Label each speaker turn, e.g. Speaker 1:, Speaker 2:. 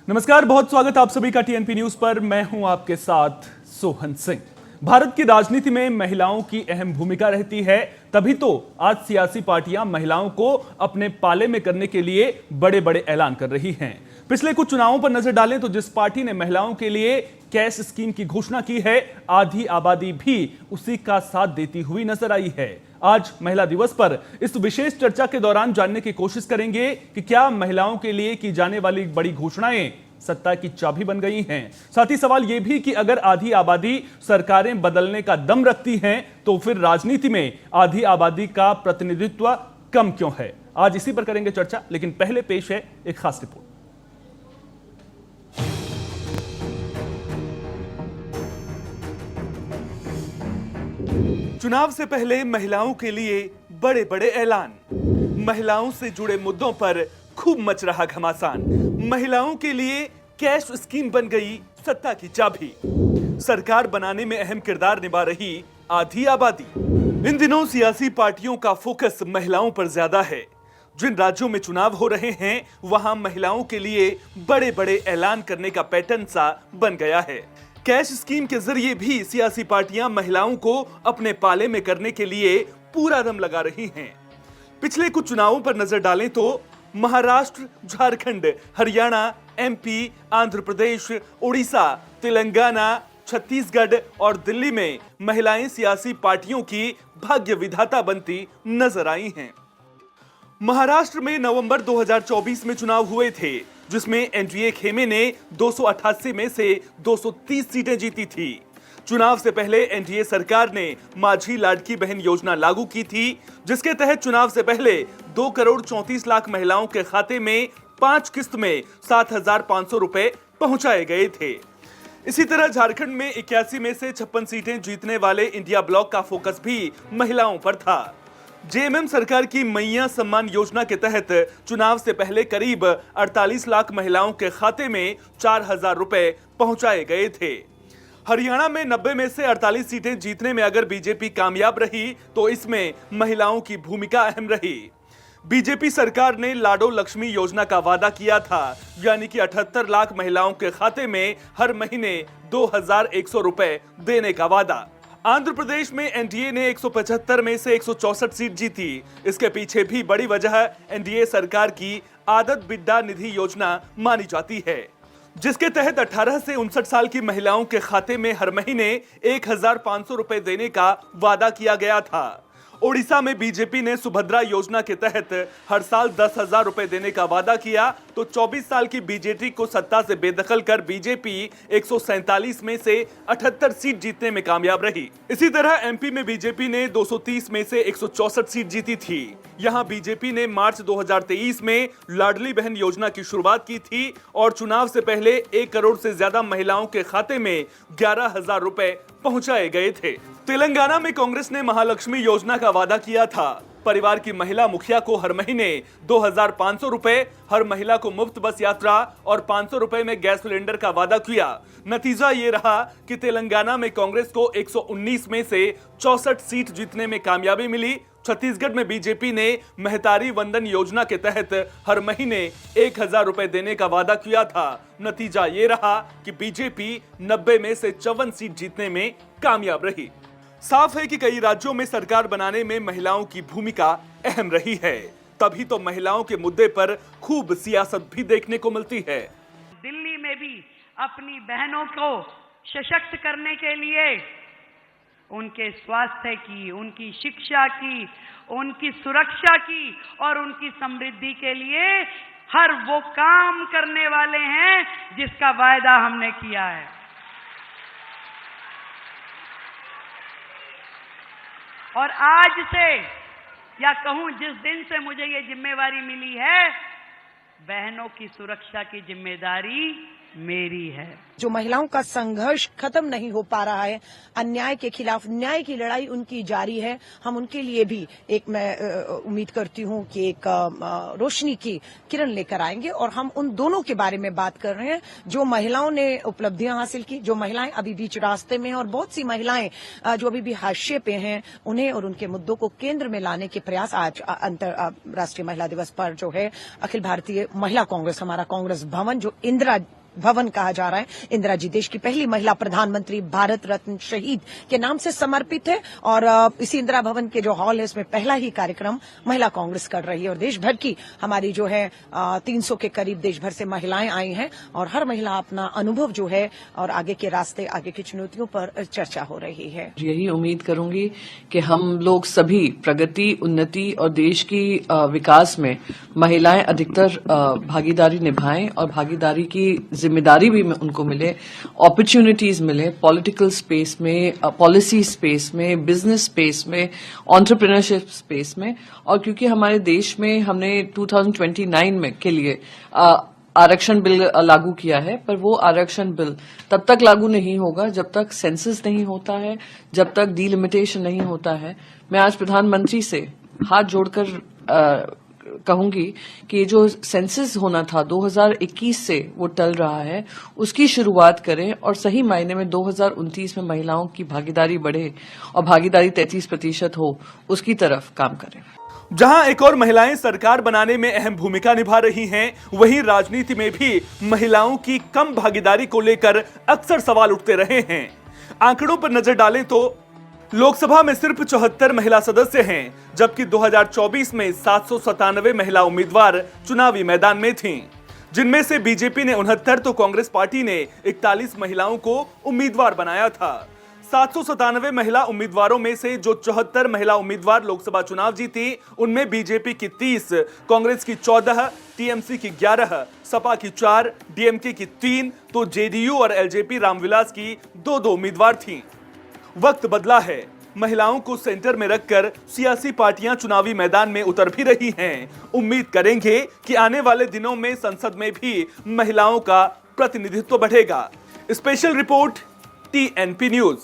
Speaker 1: नमस्कार, बहुत स्वागत आप सभी का टीएनपी न्यूज पर। मैं हूं आपके साथ सोहन सिंह। भारत की राजनीति में महिलाओं की अहम भूमिका रहती है, तभी तो आज सियासी पार्टियां महिलाओं को अपने पाले में करने के लिए बड़े बड़े ऐलान कर रही हैं। पिछले कुछ चुनावों पर नजर डालें तो जिस पार्टी ने महिलाओं के लिए कैश स्कीम की घोषणा की है, आधी आबादी भी उसी का साथ देती हुई नजर आई है। आज महिला दिवस पर इस विशेष चर्चा के दौरान जानने की कोशिश करेंगे कि क्या महिलाओं के लिए की जाने वाली बड़ी घोषणाएं सत्ता की चाबी बन गई हैं। साथ ही सवाल यह भी कि अगर आधी आबादी सरकारें बदलने का दम रखती हैं तो फिर राजनीति में आधी आबादी का प्रतिनिधित्व कम क्यों है। आज इसी पर करेंगे चर्चा, लेकिन पहले पेश है एक खास रिपोर्ट। चुनाव से पहले महिलाओं के लिए बड़े बड़े ऐलान। महिलाओं से जुड़े मुद्दों पर खूब मच रहा घमासान। महिलाओं के लिए कैश स्कीम बन गई सत्ता की चाबी। सरकार बनाने में अहम किरदार निभा रही आधी आबादी। इन दिनों सियासी पार्टियों का फोकस महिलाओं पर ज्यादा है। जिन राज्यों में चुनाव हो रहे हैं वहां महिलाओं के लिए बड़े बड़े ऐलान करने का पैटर्न सा बन गया है। कैश स्कीम के जरिए भी सियासी पार्टियां महिलाओं को अपने पाले में करने के लिए पूरा दम लगा रही हैं। पिछले कुछ चुनावों पर नजर डालें तो महाराष्ट्र, झारखंड, हरियाणा, एमपी, आंध्र प्रदेश, उड़ीसा, तेलंगाना, छत्तीसगढ़ और दिल्ली में महिलाएं सियासी पार्टियों की भाग्य विधाता बनती नजर आई हैं। महाराष्ट्र में नवंबर 2024 में चुनाव हुए थे, जिसमें एनडीए खेमे ने 288 में से 230 सीटें जीती थी। चुनाव से पहले एनडीए सरकार ने माझी लाडकी बहन योजना लागू की थी, जिसके तहत चुनाव से पहले 2 करोड़ 34 लाख महिलाओं के खाते में 5 किस्त में 7,500 रुपए पहुंचाए गए थे। इसी तरह झारखंड में 81 में से 56 सीटें जीतने वाले इंडिया ब्लॉक का फोकस भी महिलाओं पर था। जेएमएम सरकार की मैया सम्मान योजना के तहत चुनाव से पहले करीब 48 लाख महिलाओं के खाते में 4,000 रुपए पहुंचाए गए थे। हरियाणा में 90 में से 48 सीटें जीतने में अगर बीजेपी कामयाब रही तो इसमें महिलाओं की भूमिका अहम रही। बीजेपी सरकार ने लाडो लक्ष्मी योजना का वादा किया था, यानी कि 78 लाख महिलाओं के खाते में हर महीने 2,100 रुपए देने का वादा। आंध्र प्रदेश में एनडीए ने 175 में से 164 सीट जीती। इसके पीछे भी बड़ी वजह एनडीए सरकार की आदत बिड्डा निधि योजना मानी जाती है, जिसके तहत 18 से 59 साल की महिलाओं के खाते में हर महीने 1,500 रुपए देने का वादा किया गया था। ओडिशा में बीजेपी ने सुभद्रा योजना के तहत हर साल 10,000 रुपए देने का वादा किया, तो 24 साल की बीजेपी को सत्ता से बेदखल कर बीजेपी 147 में से 78 सीट जीतने में कामयाब रही। इसी तरह एमपी में बीजेपी ने 230 में से 164 सीट जीती थी। यहां बीजेपी ने मार्च 2023 में लाडली बहन योजना की शुरुआत की थी और चुनाव से पहले 1 करोड़ से ज्यादा महिलाओं के खाते में 11,000 रुपए पहुंचाए गए थे। तेलंगाना में कांग्रेस ने महालक्ष्मी योजना का वादा किया था। परिवार की महिला मुखिया को हर महीने 2,500 रुपए, हर महिला को मुफ्त बस यात्रा और 500 रुपए में गैस सिलेंडर का वादा किया। नतीजा ये रहा कि तेलंगाना में कांग्रेस को 119 में से 64 सीट जीतने में कामयाबी मिली। छत्तीसगढ़ में बीजेपी ने महतारी वंदन योजना के तहत हर महीने 1,000 रुपए देने का वादा किया था। नतीजा ये रहा कि बीजेपी 90 में से 54 सीट जीतने में कामयाब रही। साफ है कि कई राज्यों में सरकार बनाने में महिलाओं की भूमिका अहम रही है, तभी तो महिलाओं के मुद्दे पर खूब सियासत भी देखने को मिलती है।
Speaker 2: दिल्ली में भी अपनी बहनों को सशक्त करने के लिए उनके स्वास्थ्य की, उनकी शिक्षा की, उनकी सुरक्षा की और उनकी समृद्धि के लिए हर वो काम करने वाले हैं जिसका वायदा हमने किया है। और आज से, या कहूं जिस दिन से मुझे ये जिम्मेवारी मिली है, बहनों की सुरक्षा की जिम्मेदारी मेरी है।
Speaker 3: जो महिलाओं का संघर्ष खत्म नहीं हो पा रहा है, अन्याय के खिलाफ न्याय की लड़ाई उनकी जारी है। हम उनके लिए भी मैं उम्मीद करती हूं कि एक रोशनी की किरण लेकर आएंगे और हम उन दोनों के बारे में बात कर रहे हैं जो महिलाओं ने उपलब्धियां हासिल की, जो महिलाएं अभी बीच रास्ते में हैं और बहुत सी महिलाएं जो अभी भी हाशिए पे हैं, उन्हें और उनके मुद्दों को केंद्र में लाने के प्रयास आज अंतर्राष्ट्रीय महिला दिवस पर जो है अखिल भारतीय महिला कांग्रेस, हमारा कांग्रेस भवन जो इंदिरा भवन कहा जा रहा है, इंदिरा जी देश की पहली महिला प्रधानमंत्री, भारत रत्न शहीद के नाम से समर्पित है और इसी इंदिरा भवन के जो हॉल है इसमें पहला ही कार्यक्रम महिला कांग्रेस कर रही है और देश भर की हमारी जो है 300 के करीब देश भर से महिलाएं आई हैं और हर महिला अपना अनुभव जो है और आगे के रास्ते, आगे की चुनौतियों पर चर्चा हो रही है।
Speaker 4: यही उम्मीद करूंगी कि हम लोग सभी प्रगति, उन्नति और देश की विकास में महिलाएं अधिकतर भागीदारी निभाएं और भागीदारी की जिम्मेदारी भी उनको मिले, अपॉर्चुनिटीज मिले पॉलिटिकल स्पेस में, पॉलिसी स्पेस में, बिजनेस स्पेस में, एंटरप्रेन्योरशिप स्पेस में। और क्योंकि हमारे देश में हमने 2029 में के लिए आरक्षण बिल लागू किया है, पर वो आरक्षण बिल तब तक लागू नहीं होगा जब तक सेंसस नहीं होता है, जब तक डिलिमिटेशन नहीं होता है। मैं आज प्रधानमंत्री से हाथ जोड़कर कहूंगी कि जो सेंसस होना था 2021 से वो टल रहा है, उसकी शुरुआत करें और सही मायने में 2029 में महिलाओं की भागीदारी बढ़े और भागीदारी 33% हो, उसकी तरफ काम करें।
Speaker 1: जहां एक और महिलाएं सरकार बनाने में अहम भूमिका निभा रही हैं, वहीं राजनीति में भी महिलाओं की कम भागीदारी को लेकर अक्सर सवाल उठते रहे हैं। आंकड़ों पर नजर डालें तो लोकसभा में सिर्फ 74 महिला सदस्य हैं, जबकि 2024 में 797 महिला उम्मीदवार चुनावी मैदान में थीं, जिनमें से बीजेपी ने 69 तो कांग्रेस पार्टी ने 41 महिलाओं को उम्मीदवार बनाया था। 797 महिला उम्मीदवारों में से जो 74 महिला उम्मीदवार लोकसभा चुनाव जीती, उनमें बीजेपी की 30, कांग्रेस की 14, टीएमसी की 11, सपा की 4, डीएमके की 3 तो जेडीयू और एलजेपी रामविलास की 2 उम्मीदवार थीं। वक्त बदला है, महिलाओं को सेंटर में रखकर सियासी पार्टियां चुनावी मैदान में उतर भी रही हैं। उम्मीद करेंगे कि आने वाले दिनों में संसद में भी महिलाओं का प्रतिनिधित्व बढ़ेगा। Special report, TNP news.